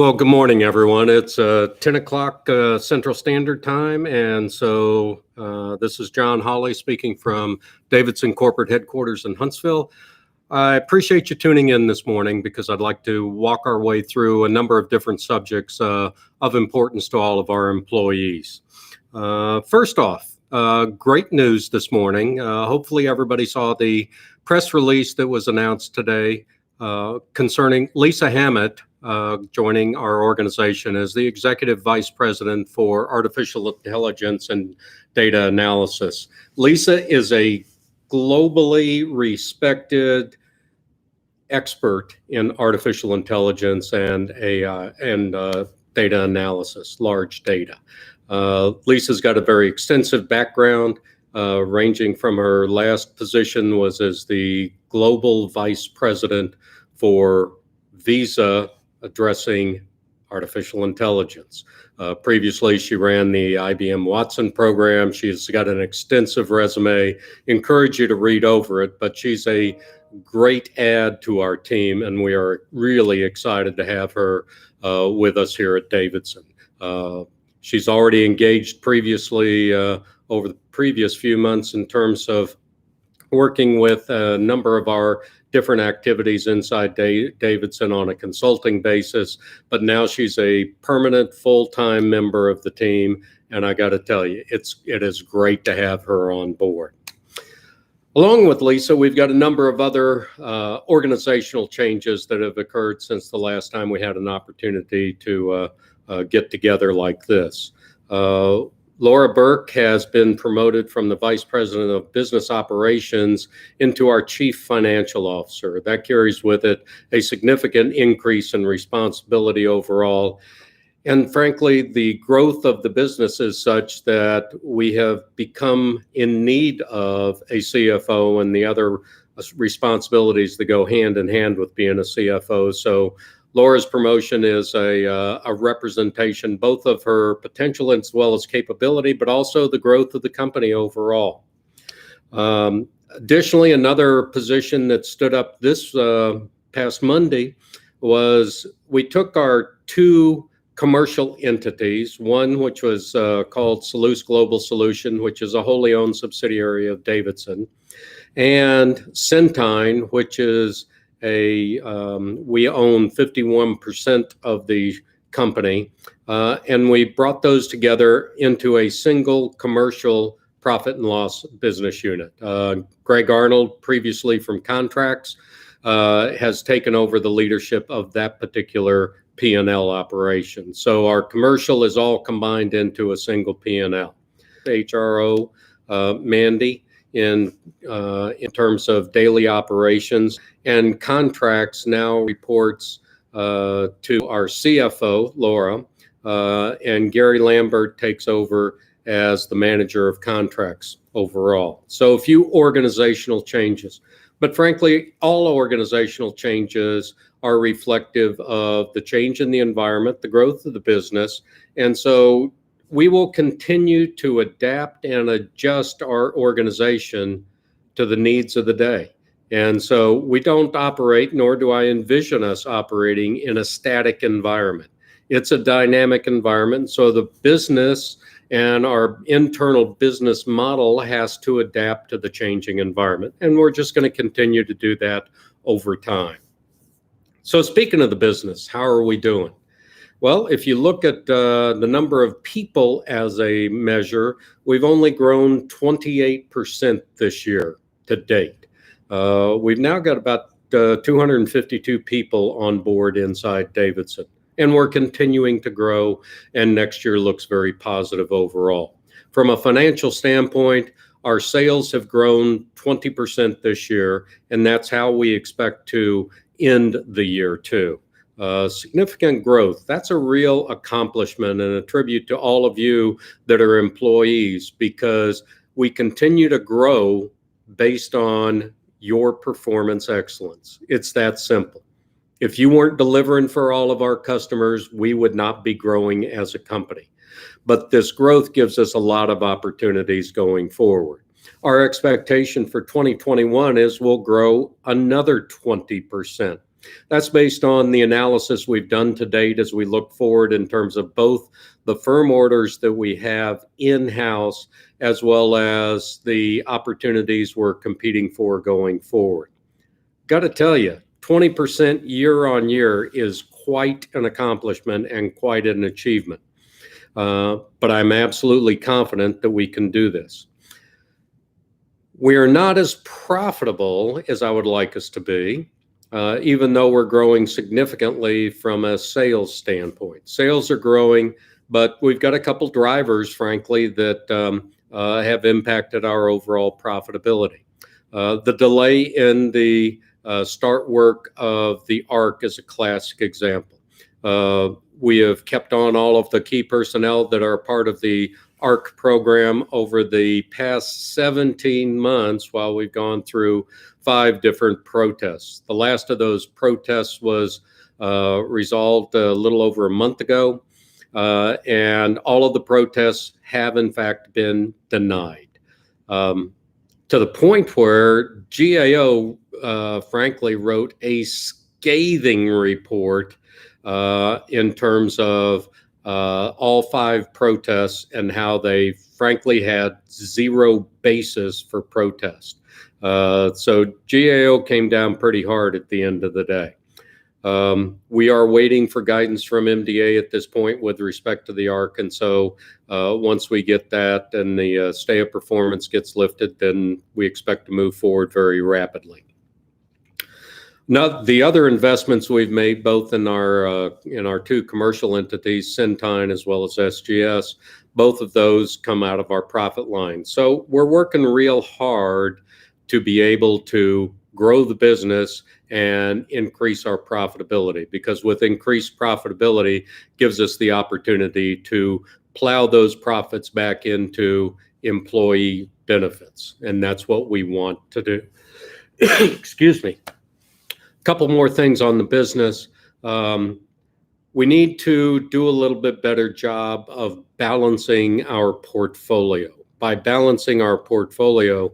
Well, good morning, everyone. It's 10 o'clock Central Standard Time, and so this is John Hawley speaking from Davidson Corporate Headquarters in Huntsville. I appreciate you tuning in this morning because I'd like to walk our way through a number of different subjects of importance to all of our employees. First off, great news this morning. Hopefully everybody saw the press release that was announced today concerning Lisa Hammett joining our organization as the Executive Vice President for Artificial Intelligence and Data Analysis. Lisa is a globally respected expert in artificial intelligence and AI and data analysis, large data. Lisa's got a very extensive background, ranging from her last position was as the Global Vice President for Visa addressing artificial intelligence. Previously, she ran the IBM Watson program. She's got an extensive resume. Encourage you to read over it, but she's a great add to our team, and we are really excited to have her with us here at Davidson. She's already engaged previously over the previous few months in terms of working with a number of our different activities inside Davidson on a consulting basis, but now she's a permanent full-time member of the team, and I got to tell you, it is great to have her on board. Along with Lisa, we've got a number of other organizational changes that have occurred since the last time we had an opportunity to get together like this. Laura Burke has been promoted from the Vice President of Business Operations into our Chief Financial Officer. That carries with it a significant increase in responsibility overall. And frankly, the growth of the business is such that we have become in need of a CFO and the other responsibilities that go hand in hand with being a CFO. So Laura's promotion is a representation both of her potential as well as capability, but also the growth of the company overall. Additionally, another position that stood up this past Monday was we took our two commercial entities, one which was called Selous Global Solution, which is a wholly owned subsidiary of Davidson, and Centine, which is we own 51% of the company, and we brought those together into a single commercial profit and loss business unit. Greg Arnold, previously from Contracts, has taken over the leadership of that particular P&L operation. So our commercial is all combined into a single P&L. HRO, Mandy, in terms of daily operations, and Contracts now reports to our CFO, Laura, and Gary Lambert takes over as the manager of Contracts overall. So a few organizational changes, but frankly, all organizational changes are reflective of the change in the environment, the growth of the business, and so we will continue to adapt and adjust our organization to the needs of the day. And so we don't operate, nor do I envision us operating in a static environment. It's a dynamic environment, so the business and our internal business model has to adapt to the changing environment. And we're just going to continue to do that over time. So speaking of the business, how are we doing? Well, if you look at the number of people as a measure, we've only grown 28% this year to date. We've now got about 252 people on board inside Davidson, and we're continuing to grow, and next year looks very positive overall. From a financial standpoint, our sales have grown 20% this year, and that's how we expect to end the year too. Significant growth. That's a real accomplishment and a tribute to all of you that are employees, because we continue to grow based on your performance excellence. It's that simple. If you weren't delivering for all of our customers, we would not be growing as a company. But this growth gives us a lot of opportunities going forward. Our expectation for 2021 is we'll grow another 20%. That's based on the analysis we've done to date as we look forward in terms of both the firm orders that we have in-house as well as the opportunities we're competing for going forward. Got to tell you, 20% year on year is quite an accomplishment and quite an achievement. But I'm absolutely confident that we can do this. We are not as profitable as I would like us to be, even though we're growing significantly from a sales standpoint. Sales are growing, but we've got a couple drivers, frankly, that have impacted our overall profitability. The delay in the start work of the ARC is a classic example. We have kept on all of the key personnel that are part of the ARC program over the past 17 months while we've gone through 5 different protests. The last of those protests was resolved a little over a month ago, and all of the protests have in fact been denied. To the point where GAO frankly wrote a scathing report in terms of all 5 protests and how they frankly had zero basis for protest. So GAO came down pretty hard at the end of the day. We are waiting for guidance from MDA at this point with respect to the ARC, and so once we get that and the stay of performance gets lifted, then we expect to move forward very rapidly. Now, the other investments we've made, both in our 2 commercial entities, Centine as well as SGS, both of those come out of our profit line. So we're working real hard to be able to grow the business and increase our profitability, because with increased profitability gives us the opportunity to plow those profits back into employee benefits, and that's what we want to do. Excuse me. Couple more things on the business. We need to do a little bit better job of balancing our portfolio. By balancing our portfolio,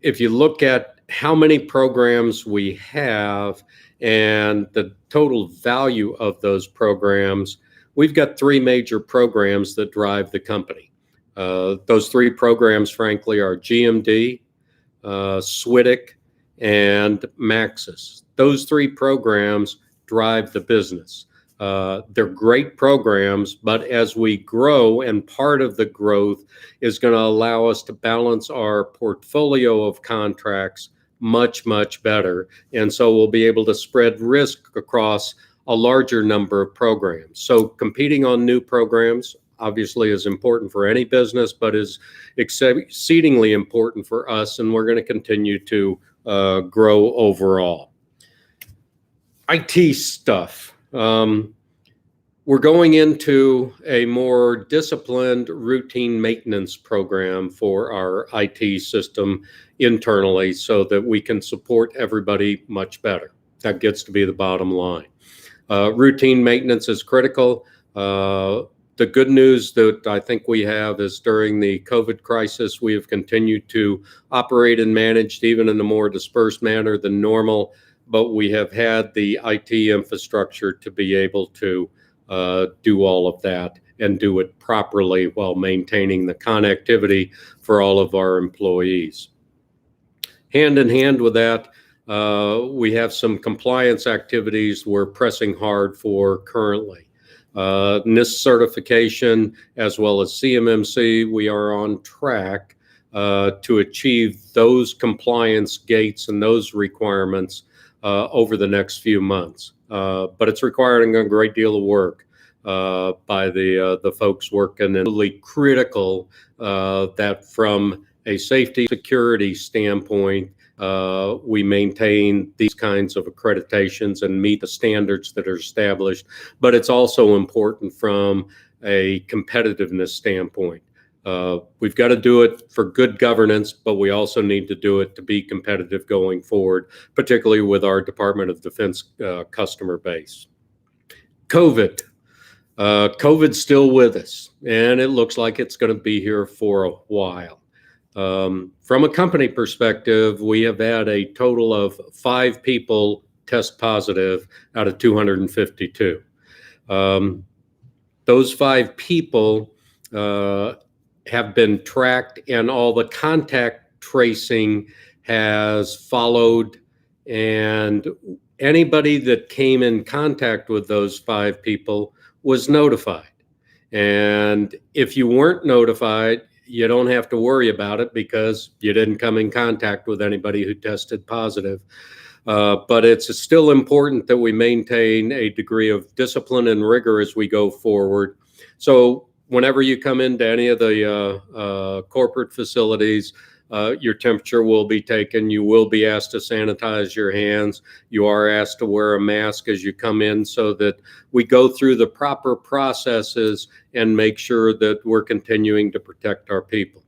if you look at how many programs we have and the total value of those programs, we've got 3 major programs that drive the company. Those 3 programs, frankly, are GMD, SWIDC, and Maxis. Those 3 programs drive the business. They're great programs, but as we grow, and part of the growth is going to allow us to balance our portfolio of contracts much, much better. And so we'll be able to spread risk across a larger number of programs. So competing on new programs obviously is important for any business, but is exceedingly important for us, and we're going to continue to grow overall. IT stuff. We're going into a more disciplined routine maintenance program for our IT system internally so that we can support everybody much better. That gets to be the bottom line. Routine maintenance is critical. The good news that I think we have is during the COVID crisis, we have continued to operate and manage even in a more dispersed manner than normal, but we have had the IT infrastructure to be able to do all of that and do it properly while maintaining the connectivity for all of our employees. Hand in hand with that, we have some compliance activities we're pressing hard for currently. NIST certification as well as CMMC, we are on track to achieve those compliance gates and those requirements over the next few months. But it's requiring a great deal of work by the folks working, and really critical that from a safety security standpoint, we maintain these kinds of accreditations and meet the standards that are established. But it's also important from a competitiveness standpoint. We've got to do it for good governance, but we also need to do it to be competitive going forward, particularly with our Department of Defense customer base. COVID. COVID's still with us, and it looks like it's going to be here for a while. From a company perspective, we have had a total of 5 people test positive out of 252. Those 5 people have been tracked, and all the contact tracing has followed, and anybody that came in contact with those 5 people was notified. And if you weren't notified, you don't have to worry about it because you didn't come in contact with anybody who tested positive. But it's still important that we maintain a degree of discipline and rigor as we go forward. So whenever you come into any of the corporate facilities, your temperature will be taken. You will be asked to sanitize your hands. You are asked to wear a mask as you come in, so that we go through the proper processes and make sure that we're continuing to protect our people.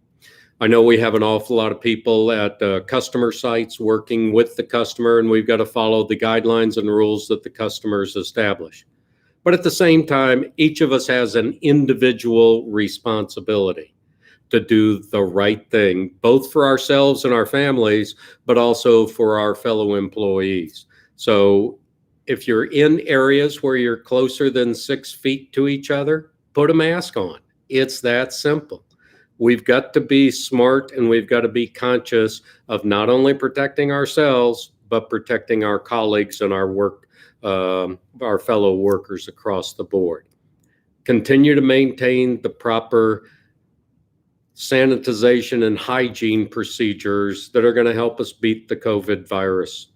I know we have an awful lot of people at customer sites working with the customer, and we've got to follow the guidelines and rules that the customers establish. But at the same time, each of us has an individual responsibility to do the right thing, both for ourselves and our families, but also for our fellow employees. So if you're in areas where you're closer than 6 feet to each other, put a mask on. It's that simple. We've got to be smart, and we've got to be conscious of not only protecting ourselves, but protecting our colleagues and our fellow workers across the board. Continue to maintain the proper sanitization and hygiene procedures that are going to help us beat the COVID virus.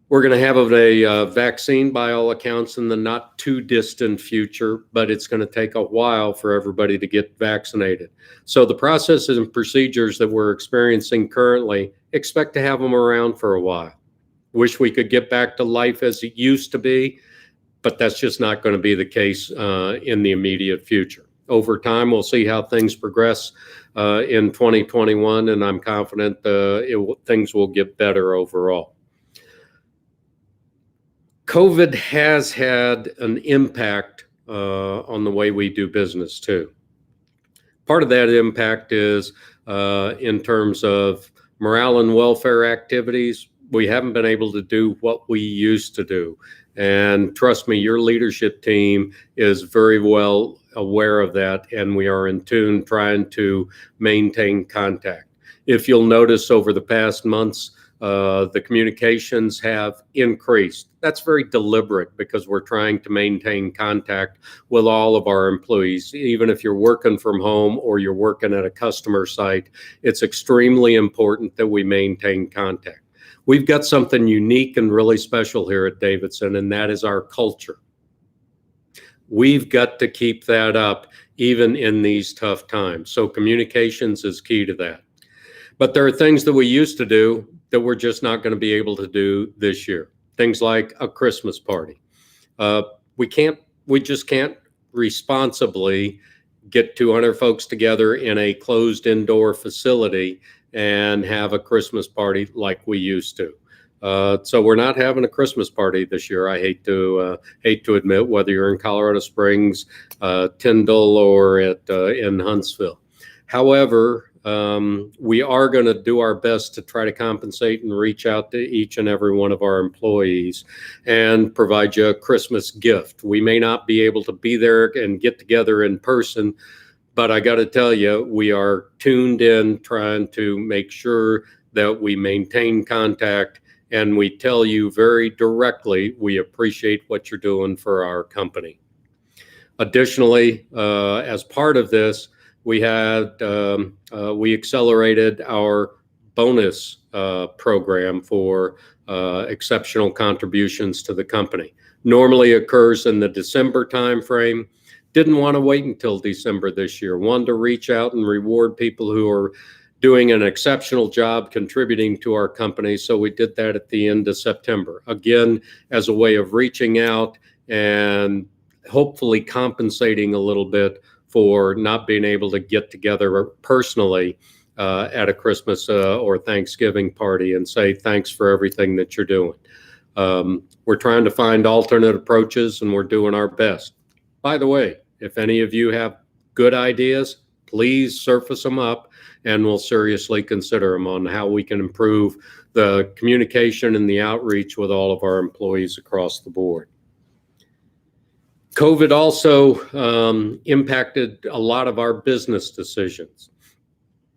We're going to have a vaccine by all accounts in the not too distant future, but it's going to take a while for everybody to get vaccinated. So the processes and procedures that we're experiencing currently, expect to have them around for a while. Wish we could get back to life as it used to be, but that's just not going to be the case in the immediate future. Over time, we'll see how things progress in 2021, and I'm confident things will get better overall. COVID has had an impact on the way we do business too. Part of that impact is in terms of morale and welfare activities. We haven't been able to do what we used to do. And trust me, your leadership team is very well aware of that, and we are in tune trying to maintain contact. If you'll notice over the past months, the communications have increased. That's very deliberate because we're trying to maintain contact with all of our employees. Even if you're working from home or you're working at a customer site, it's extremely important that we maintain contact. We've got something unique and really special here at Davidson, and that is our culture. We've got to keep that up even in these tough times. So communications is key to that. But there are things that we used to do that we're just not going to be able to do this year. Things like a Christmas party. We just can't responsibly get 200 folks together in a closed indoor facility and have a Christmas party like we used to. So we're not having a Christmas party this year. I hate to admit, whether you're in Colorado Springs, Tyndall, or in Huntsville. However, we are going to do our best to try to compensate and reach out to each and every one of our employees and provide you a Christmas gift. We may not be able to be there and get together in person, but I got to tell you, we are tuned in trying to make sure that we maintain contact, and we tell you very directly, we appreciate what you're doing for our company. Additionally, as part of this, we accelerated our bonus program for exceptional contributions to the company. Normally occurs in the December timeframe. Didn't want to wait until December this year. Wanted to reach out and reward people who are doing an exceptional job contributing to our company. So we did that at the end of September. Again, as a way of reaching out and hopefully compensating a little bit for not being able to get together personally at a Christmas or Thanksgiving party and say thanks for everything that you're doing. We're trying to find alternate approaches, and we're doing our best. By the way, if any of you have good ideas, please surface them up and we'll seriously consider them on how we can improve the communication and the outreach with all of our employees across the board. COVID also impacted a lot of our business decisions.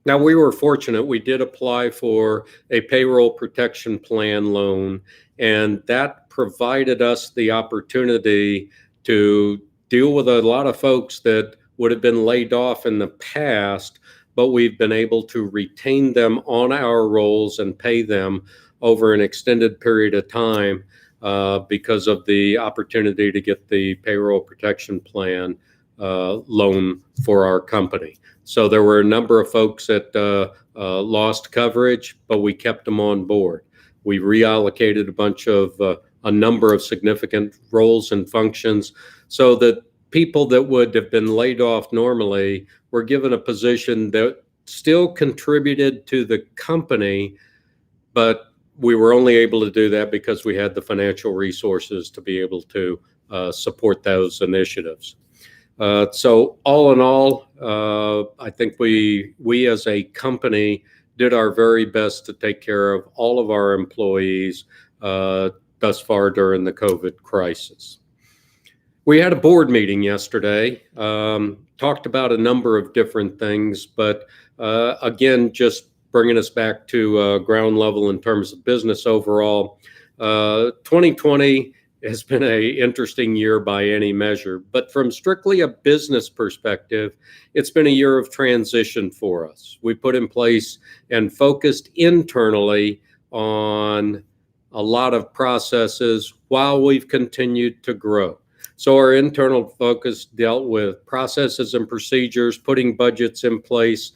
Now, we were fortunate. We did apply for a payroll protection plan loan, and that provided us the opportunity to deal with a lot of folks that would have been laid off in the past, but we've been able to retain them on our rolls and pay them over an extended period of time because of the opportunity to get the payroll protection plan loan for our company. So there were a number of folks that lost coverage, but we kept them on board. We reallocated a number of significant roles and functions so that people that would have been laid off normally were given a position that still contributed to the company, but we were only able to do that because we had the financial resources to be able to support those initiatives. So all in all, I think we as a company did our very best to take care of all of our employees thus far during the COVID crisis. We had a board meeting yesterday, talked about a number of different things, but again, just bringing us back to ground level in terms of business overall. 2020 has been an interesting year by any measure, but from strictly a business perspective, it's been a year of transition for us. We put in place and focused internally on a lot of processes while we've continued to grow. So our internal focus dealt with processes and procedures, putting budgets in place,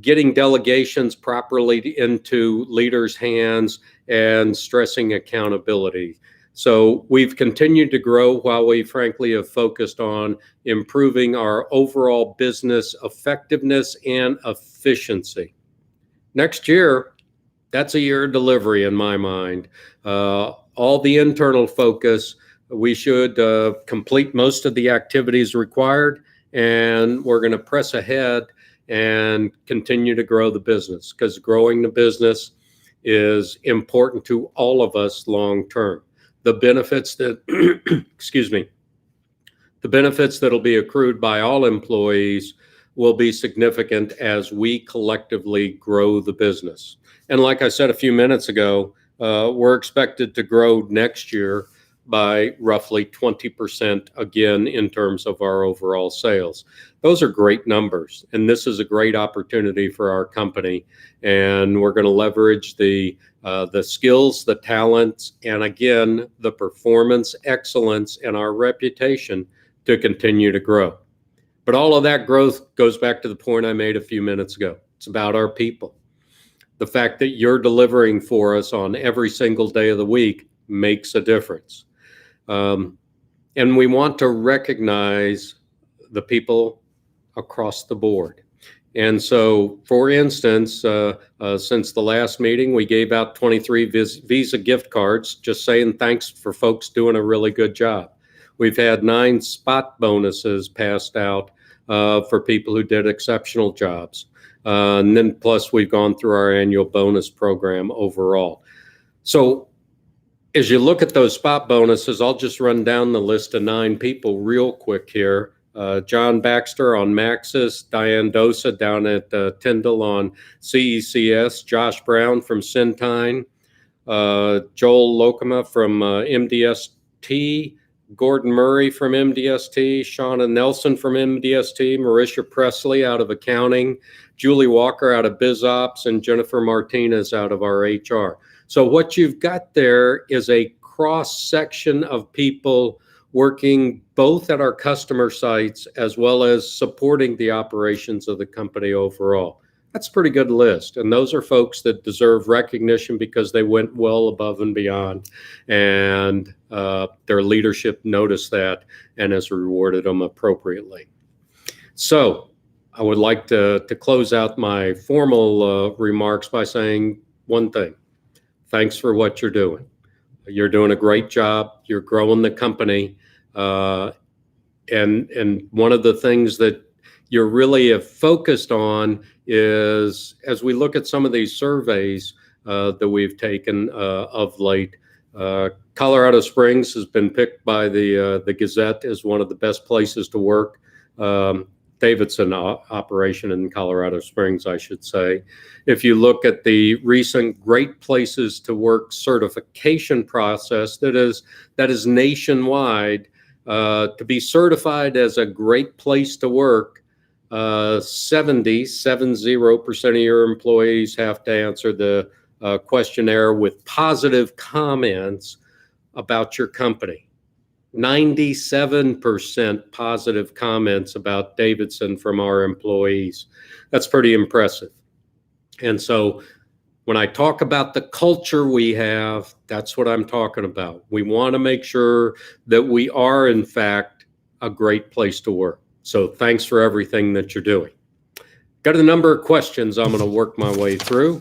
getting delegations properly into leaders' hands, and stressing accountability. So we've continued to grow while we frankly have focused on improving our overall business effectiveness and efficiency. Next year, that's a year of delivery in my mind. All the internal focus, we should complete most of the activities required, and we're going to press ahead and continue to grow the business, because growing the business is important to all of us long term. The benefits that, excuse me, the benefits that'll be accrued by all employees will be significant as we collectively grow the business. And like I said a few minutes ago, we're expected to grow next year by roughly 20% again in terms of our overall sales. Those are great numbers, and this is a great opportunity for our company. And we're going to leverage the skills, the talents, and again, the performance excellence and our reputation to continue to grow. But all of that growth goes back to the point I made a few minutes ago. It's about our people. The fact that you're delivering for us on every single day of the week makes a difference. And we want to recognize the people across the board. And so, for instance, since the last meeting, we gave out 23 Visa gift cards, just saying thanks for folks doing a really good job. We've had 9 spot bonuses passed out for people who did exceptional jobs. And then plus we've gone through our annual bonus program overall. So as you look at those spot bonuses, I'll just run down the list of 9 people real quick here. John Baxter on Maxis, Diane Dosa down at Tyndall on CECS, Josh Brown from Centine, Joel Lokema from MDST, Gordon Murray from MDST, Shauna Nelson from MDST, Marisha Presley out of accounting, Julie Walker out of BizOps, and Jennifer Martinez out of our HR. So what you've got there is a cross-section of people working both at our customer sites as well as supporting the operations of the company overall. That's a pretty good list. And those are folks that deserve recognition because they went well above and beyond. And their leadership noticed that and has rewarded them appropriately. So I would like to close out my formal remarks by saying one thing. Thanks for what you're doing. You're doing a great job. You're growing the company. And one of the things that you're really have focused on is, as we look at some of these surveys that we've taken of late, Colorado Springs has been picked by the Gazette as one of the best places to work. Davidson operation in Colorado Springs, I should say. If you look at the recent Great Places to Work certification process that is nationwide, to be certified as a great place to work, 70% of your employees have to answer the questionnaire with positive comments about your company. 97% positive comments about Davidson from our employees. That's pretty impressive. And so when I talk about the culture we have, that's what I'm talking about. We want to make sure that we are, in fact, a great place to work. So thanks for everything that you're doing. Got a number of questions I'm going to work my way through.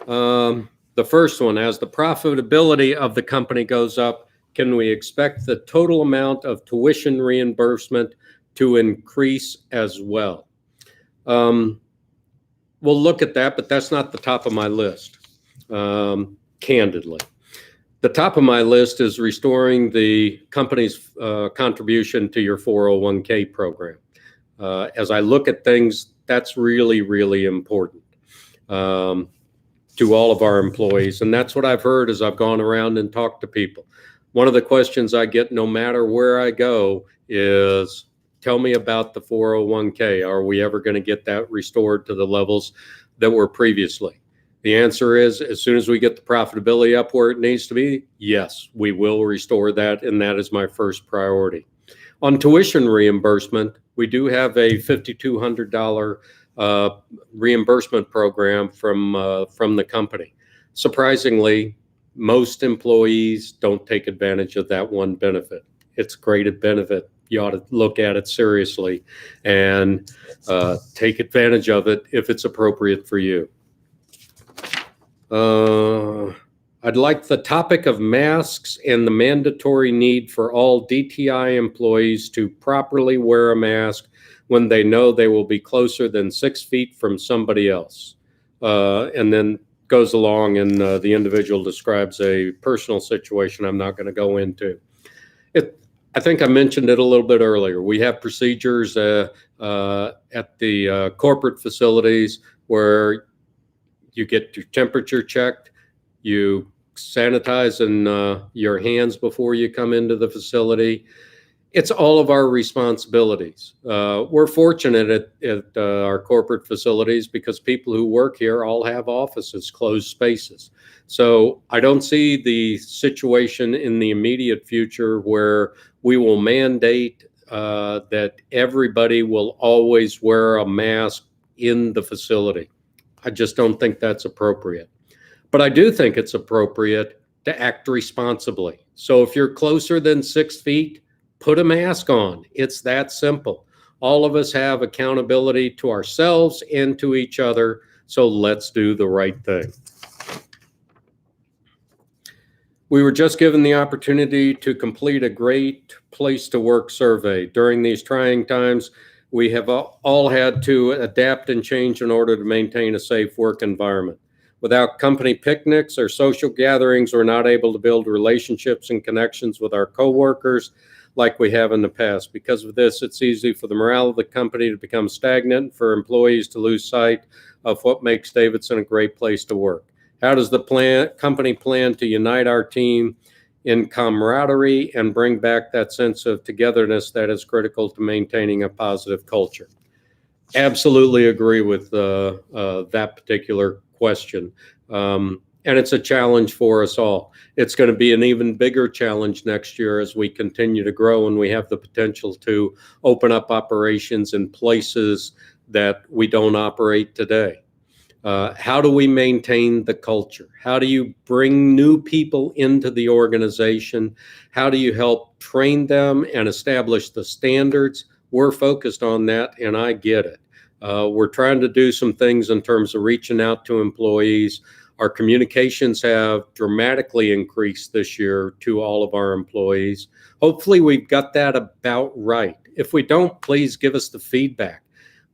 The first one, as the profitability of the company goes up, can we expect the total amount of tuition reimbursement to increase as well? We'll look at that, but that's not the top of my list, candidly. The top of my list is restoring the company's contribution to your 401k program. As I look at things, that's really, really important to all of our employees. And that's what I've heard as I've gone around and talked to people. One of the questions I get no matter where I go is, tell me about the 401k. Are we ever going to get that restored to the levels that were previously? The answer is, as soon as we get the profitability up where it needs to be, yes, we will restore that, and that is my first priority. On tuition reimbursement, we do have a $5,200 reimbursement program from the company. Surprisingly, most employees don't take advantage of that one benefit. It's a great benefit. You ought to look at it seriously and take advantage of it if it's appropriate for you. I'd like the topic of masks and the mandatory need for all DTI employees to properly wear a mask when they know they will be closer than 6 feet from somebody else. And then goes along and the individual describes a personal situation I'm not going to go into. I think I mentioned it a little bit earlier. We have procedures at the corporate facilities where you get your temperature checked, you sanitize your hands before you come into the facility. It's all of our responsibilities. We're fortunate at our corporate facilities because people who work here all have offices, closed spaces. So I don't see the situation in the immediate future where we will mandate that everybody will always wear a mask in the facility. I just don't think that's appropriate. But I do think it's appropriate to act responsibly. So if you're closer than 6 feet, put a mask on. It's that simple. All of us have accountability to ourselves and to each other, so let's do the right thing. We were just given the opportunity to complete a Great Place to Work survey. During these trying times, we have all had to adapt and change in order to maintain a safe work environment. Without company picnics or social gatherings, we're not able to build relationships and connections with our coworkers like we have in the past. Because of this, it's easy for the morale of the company to become stagnant, for employees to lose sight of what makes Davidson a great place to work. How does the company plan to unite our team in camaraderie and bring back that sense of togetherness that is critical to maintaining a positive culture? Absolutely agree with that particular question. And it's a challenge for us all. It's going to be an even bigger challenge next year as we continue to grow and we have the potential to open up operations in places that we don't operate today. How do we maintain the culture? How do you bring new people into the organization? How do you help train them and establish the standards? We're focused on that, and I get it. We're trying to do some things in terms of reaching out to employees. Our communications have dramatically increased this year to all of our employees. Hopefully we've got that about right. If we don't, please give us the feedback.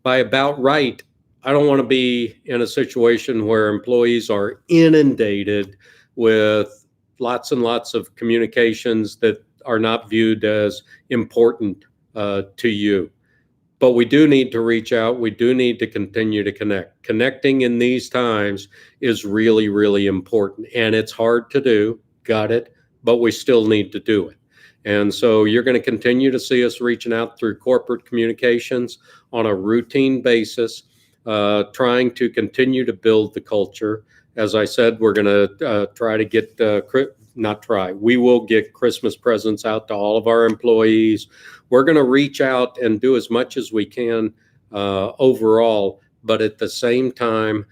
by about right, I don't want to be in a situation where employees are inundated with lots and lots of communications that are not viewed as important to you. But we do need to reach out. We do need to continue to connect. Connecting in these times is really, really important. And it's hard to do, got it, but we still need to do it. And so you're going to continue to see us reaching out through corporate communications on a routine basis, trying to continue to build the culture. As I said, we're going to try to get, not try, we will get Christmas presents out to all of our employees. We're going to reach out and do as much as we can overall, but at the same time,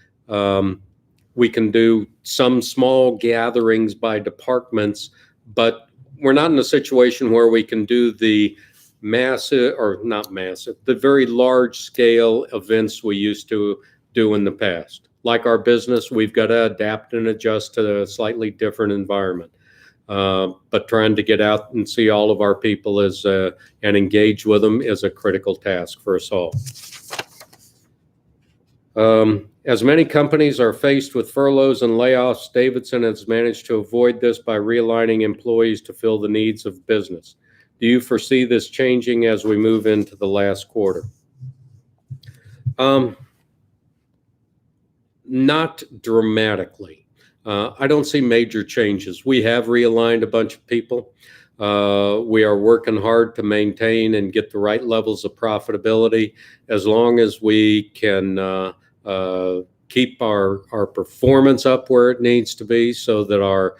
we can do some small gatherings by departments, but we're not in a situation where we can do the massive, or not massive, the very large scale events we used to do in the past. Like our business, we've got to adapt and adjust to a slightly different environment. But trying to get out and see all of our people and engage with them is a critical task for us all. As many companies are faced with furloughs and layoffs, Davidson has managed to avoid this by realigning employees to fill the needs of business. Do you foresee this changing as we move into the last quarter? Not dramatically. I don't see major changes. We have realigned a bunch of people. We are working hard to maintain and get the right levels of profitability. As long as we can keep our performance up where it needs to be so that our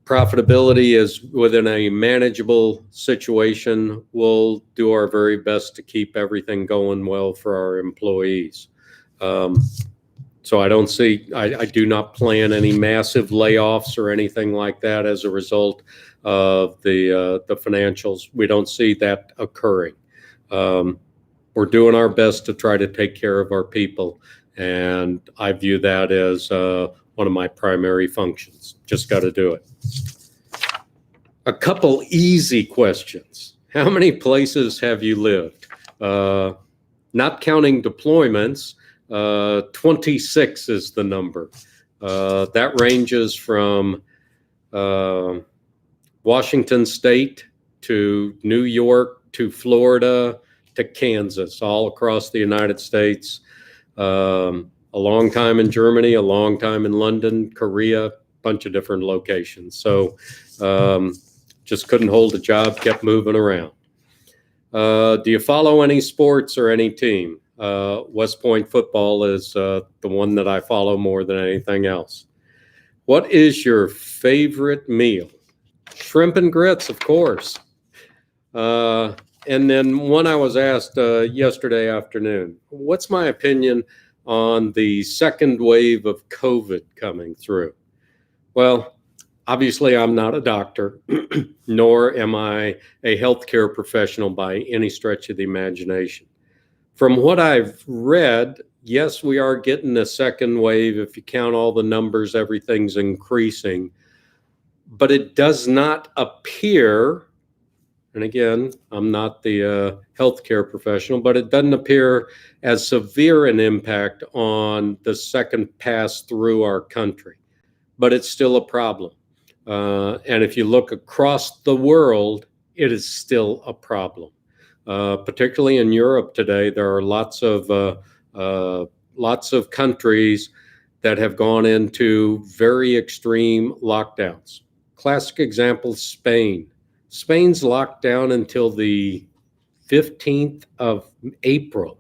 profitability is within a manageable situation, we'll do our very best to keep everything going well for our employees. So I do not plan any massive layoffs or anything like that as a result of the financials. We don't see that occurring. We're doing our best to try to take care of our people, and I view that as one of my primary functions. Just got to do it. A couple easy questions. How many places have you lived? Not counting deployments, 26 is the number. That ranges from Washington State to New York to Florida to Kansas, all across the United States. A long time in Germany, a long time in London, Korea, bunch of different locations. So just couldn't hold a job, kept moving around. Do you follow any sports or any team? West Point football is the one that I follow more than anything else. What is your favorite meal? Shrimp and grits, of course. And then one I was asked yesterday afternoon, what's my opinion on the second wave of COVID coming through? Well, obviously I'm not a doctor, nor am I a healthcare professional by any stretch of the imagination. From what I've read, yes, we are getting a second wave. If you count all the numbers, everything's increasing. But it does not appear, and again, I'm not the healthcare professional, but it doesn't appear as severe an impact on the second pass through our country. But it's still a problem. And if you look across the world, it is still a problem. Particularly in Europe today, there are lots of countries that have gone into very extreme lockdowns. Classic example, Spain. Spain's locked down until the 15th of April.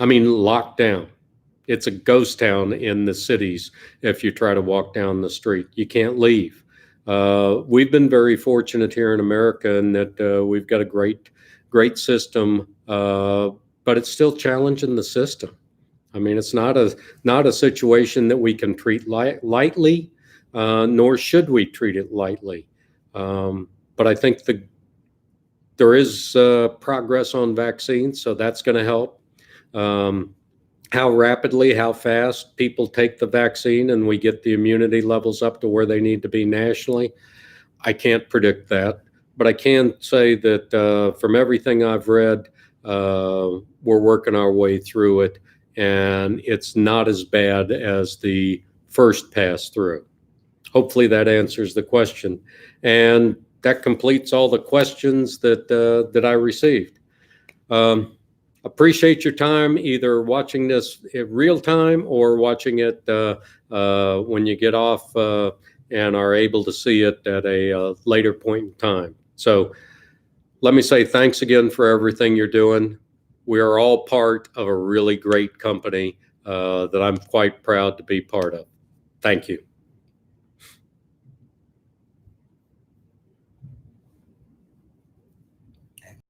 I mean, locked down. It's a ghost town in the cities if you try to walk down the street. You can't leave. We've been very fortunate here in America in that we've got a great system, but it's still challenging the system. I mean, it's not a situation that we can treat lightly, nor should we treat it lightly. But I think there is progress on vaccines, so that's going to help. How rapidly, how fast people take the vaccine and we get the immunity levels up to where they need to be nationally, I can't predict that. But I can say that from everything I've read, we're working our way through it, and it's not as bad as the first pass through. Hopefully that answers the question. And that completes all the questions that I received. Appreciate your time, either watching this in real time or watching it when you get off and are able to see it at a later point in time. So let me say thanks again for everything you're doing. We are all part of a really great company that I'm quite proud to be part of. Thank you.